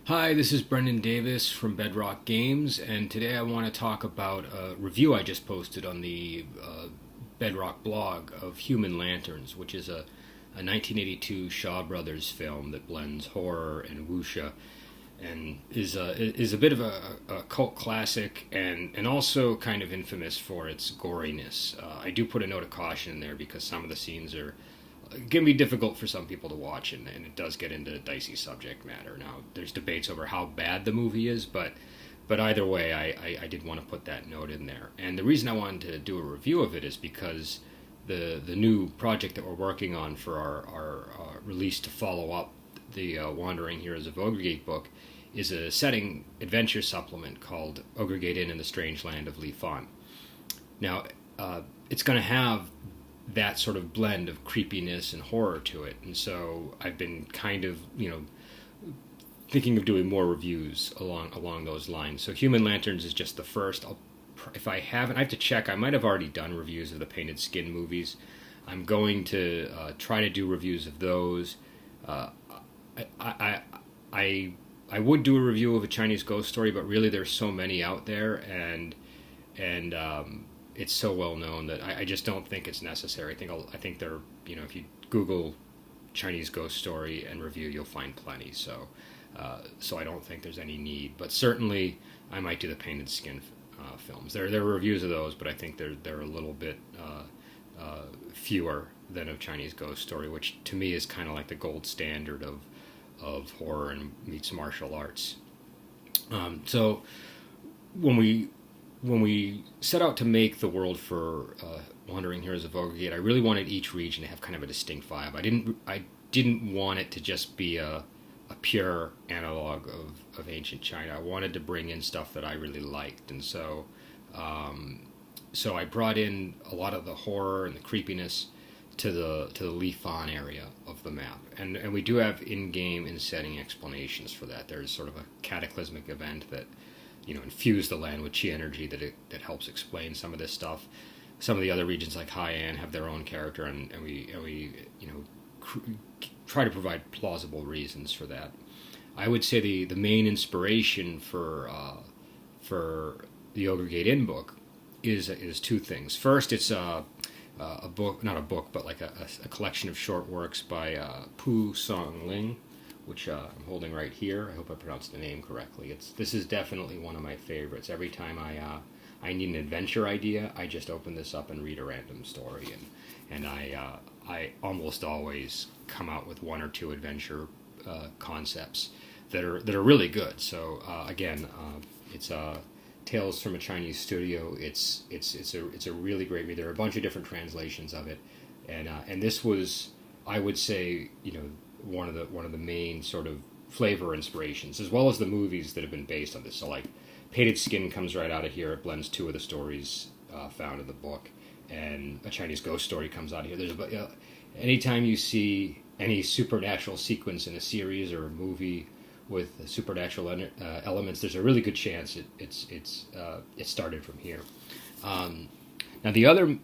Hi, this is Brendan Davis from Bedrock Games, and today I want to talk about a review I just posted on the Bedrock blog of Human Lanterns, which is a 1982 Shaw Brothers film that blends horror and wuxia, and is a bit of a cult classic, and also kind of infamous for its goriness. I do put a note of caution in there because some of the scenes are it can be difficult for some people to watch, and it does get into dicey subject matter. Now, there's debates over how bad the movie is, but either way, I did want to put that note in there. And the reason I wanted to do a review of it is because the new project that we're working on for our release to follow up the Wandering Heroes of Ogre Gate book is a setting adventure supplement called Ogre Gate Inn in the Strange Land of Li Fan. Now, it's going to have that sort of blend of creepiness and horror to it, and so I've been kind of thinking of doing more reviews along those lines. So Human Lanterns is just the first. If I haven't, I have to check. I might have already done reviews of the Painted Skin movies. I'm going to try to do reviews of those. I would do a review of a Chinese ghost story, but really there's so many out there, and it's so well known that I just don't think it's necessary. I think they're if you Google Chinese ghost story and review, you'll find plenty. So I don't think there's any need. But certainly I might do the Painted Skin films. There are reviews of those, but I think they're a little bit fewer than of Chinese ghost story, which to me is kind of like the gold standard of horror and meets martial arts. So when we set out to make the world for Wandering Heroes of Ogre Gate, I really wanted each region to have kind of a distinct vibe. I didn't want it to just be a pure analog of ancient China. I wanted to bring in stuff that I really liked, and so I brought in a lot of the horror and the creepiness to the Li Fan area of the map, and we do have in-game in-setting explanations for that. There's sort of a cataclysmic event that infuse the land with chi energy that helps explain some of this stuff. Some of the other regions like Haiyan have their own character, and we try to provide plausible reasons for that. I would say the main inspiration for the Ogre Gate Inn book is two things. First, it's a book, not a book, but like a collection of short works by Pu Song Ling, which I'm holding right here. I hope I pronounced the name correctly. This is definitely one of my favorites. Every time I need an adventure idea, I just open this up and read a random story, and I almost always come out with one or two adventure concepts that are really good. So again, it's Tales from a Chinese Studio. It's a really great read. There are a bunch of different translations of it, and this was, I would say, one of the main sort of flavor inspirations, as well as the movies that have been based on this. So like Painted Skin comes right out of here. It blends two of the stories found in the book, and a Chinese ghost story comes out of here. Anytime you see any supernatural sequence in a series or a movie with supernatural elements, there's a really good chance it started from here. Now the other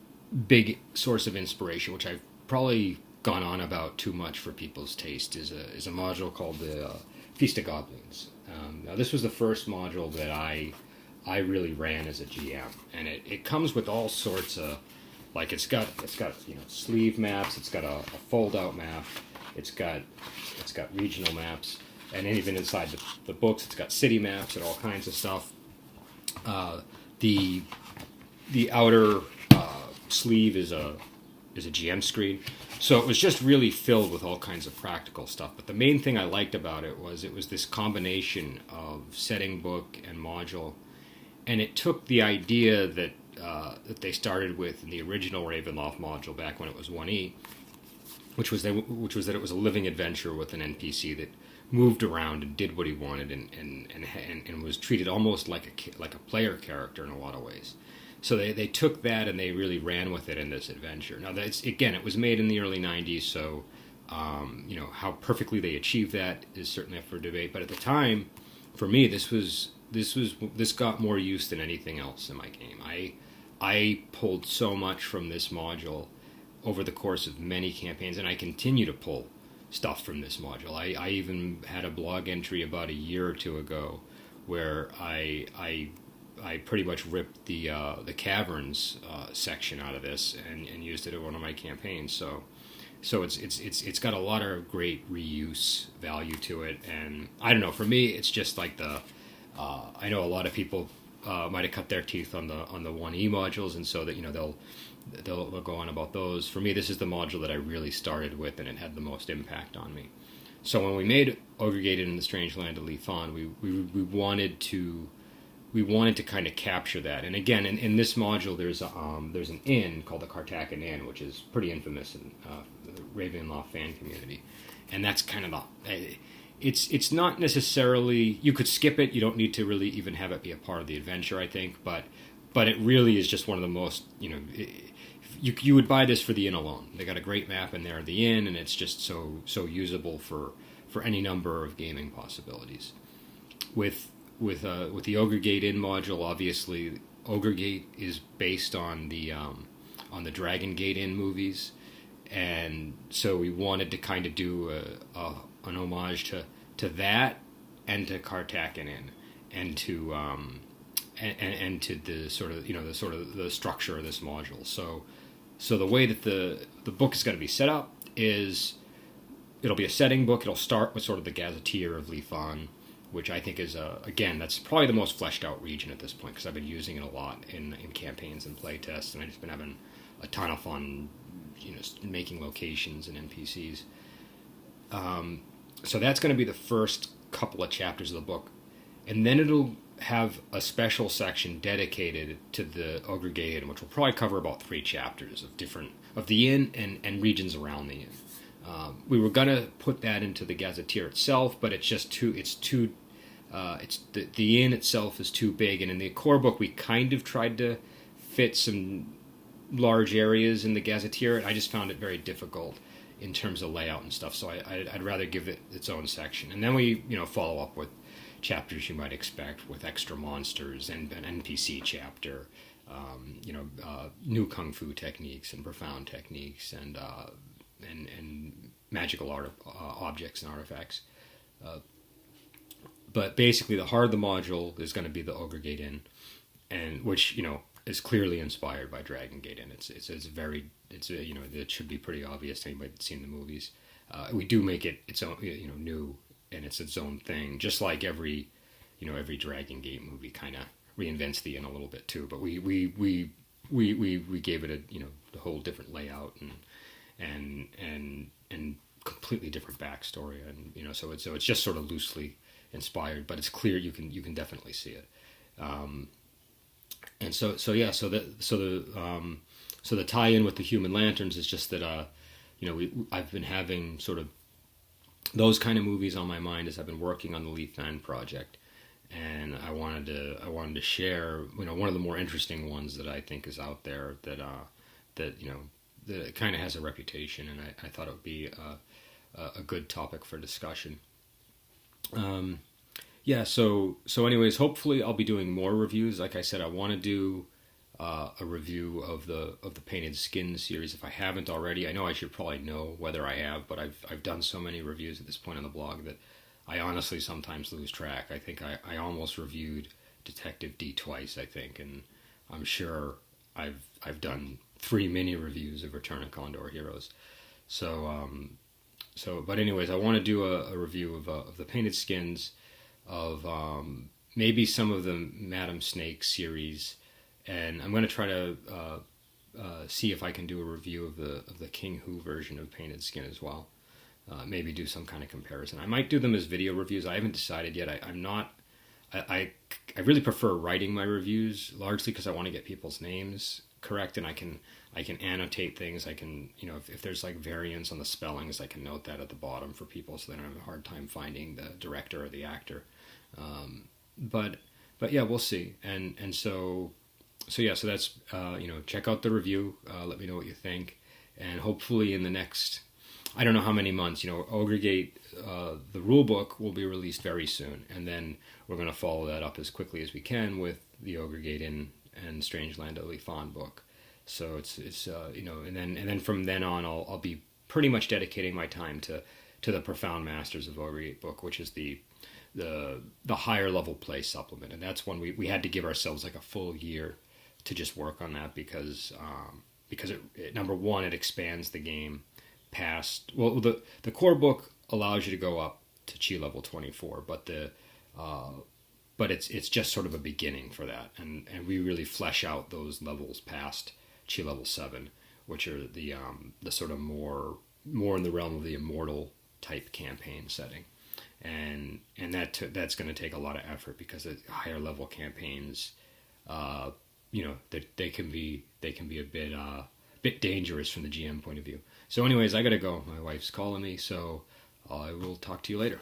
big source of inspiration, which I've probably gone on about too much for people's taste, is a module called the Feast of Goblins. Now this was the first module that I really ran as a GM, and it comes with all sorts of, like it's got sleeve maps, it's got a fold out map, it's got regional maps, and even inside the books it's got city maps and all kinds of stuff. The outer sleeve is a GM screen. So it was just really filled with all kinds of practical stuff. But the main thing I liked about it was this combination of setting book and module. And it took the idea that they started with in the original Ravenloft module back when it was 1E, which was that it was a living adventure with an NPC that moved around and did what he wanted and was treated almost like a player character in a lot of ways. So they took that and they really ran with it in this adventure. Now it was made in the early 90s, so how perfectly they achieved that is certainly up for debate. But at the time, for me, this got more use than anything else in my game. I pulled so much from this module over the course of many campaigns, and I continue to pull stuff from this module. I even had a blog entry about a year or two ago where I pretty much ripped the caverns section out of this and used it in one of my campaigns. So it's got a lot of great reuse value to it, and I don't know. For me, it's just like I know a lot of people might have cut their teeth on the 1E modules, and so that they'll go on about those. For me, this is the module that I really started with, and it had the most impact on me. So when we made Ogre Gate Inn in the Strange Land of Lethon, we wanted to kind of capture that. And again, in this module, there's an inn called the Cartacan Inn, which is pretty infamous in the Ravenloft fan community, and that's kind of it's not necessarily, you could skip it. You don't need to really even have it be a part of the adventure, I think, but it really is just one of the most, you would buy this for the inn alone. They got a great map in there of the inn, and it's just so usable for any number of gaming possibilities. With the Ogre Gate Inn module, obviously Ogre Gate is based on the Dragon Gate Inn movies, and so we wanted to kind of do an homage to that, and to Cartacan Inn, and to and to the sort of the structure of this module. So the way that the book is going to be set up is it'll be a setting book. It'll start with sort of the gazetteer of Lethon, which I think is, again, that's probably the most fleshed out region at this point, because I've been using it a lot in campaigns and playtests, and I've just been having a ton of fun, making locations and NPCs. So that's going to be the first couple of chapters of the book, and then it'll have a special section dedicated to the Ogre Gate Inn, which will probably cover about 3 chapters of the inn and regions around the inn. We were gonna put that into the gazetteer itself, but it's just the inn itself is too big, and in the core book we kind of tried to fit some large areas in the gazetteer, and I just found it very difficult in terms of layout and stuff. So I'd rather give it its own section, and then we follow up with chapters you might expect with extra monsters and an NPC chapter, new kung fu techniques and profound techniques and magical objects and artifacts. But basically, the heart of the module is going to be the Ogre Gate Inn, and which is clearly inspired by Dragon Gate Inn. It should be pretty obvious to anybody that's seen the movies. We do make it its own, new, and it's its own thing, just like every Dragon Gate movie kind of reinvents the inn a little bit too. But we gave it a whole different layout and completely different backstory, and so it's just sort of loosely inspired, but it's clear you can definitely see it. And so the tie-in with the Human Lanterns is just that I've been having sort of those kind of movies on my mind as I've been working on the Lethon project, and I wanted to share one of the more interesting ones that I think is out there that kind of has a reputation, and I thought it would be a good topic for discussion. So anyways, hopefully I'll be doing more reviews. Like I said, I want to do a review of the Painted Skin series if I haven't already. I know I should probably know whether I have, but I've done so many reviews at this point on the blog that I honestly sometimes lose track. I think I almost reviewed Detective D twice, I think, and I'm sure I've done 3 mini reviews of Return of Condor Heroes. But anyways, I want to do a review of the Painted Skins, of maybe some of the Madam Snake series, and I'm going to try to see if I can do a review of the King Hu version of Painted Skin as well. Maybe do some kind of comparison. I might do them as video reviews. I haven't decided yet. I really prefer writing my reviews, largely because I want to get people's names correct, and I can annotate things. I can, if there's like variants on the spellings, I can note that at the bottom for people so they don't have a hard time finding the director or the actor. But yeah, we'll see. And so that's check out the review. Let me know what you think, and hopefully in the next, I don't know how many months, Ogre Gate, the rule book will be released very soon, and then we're going to follow that up as quickly as we can with the Ogre Gate Inn and Strange Land of Lethon book. So it's and then from then on, I'll be pretty much dedicating my time to to the Profound Masters of Ogre Gate book, which is the higher level play supplement, and that's when we had to give ourselves like a full year to just work on that because it number one, it expands the game past, well, the core book allows you to go up to Chi level 24, but it's just sort of a beginning for that, and we really flesh out those levels past Chi level 7, which are the sort of more in the realm of the immortal type campaign setting, and that's going to take a lot of effort because the higher level campaigns, they can be a bit dangerous from the GM point of view. So anyways, I gotta go. My wife's calling me, so I will talk to you later.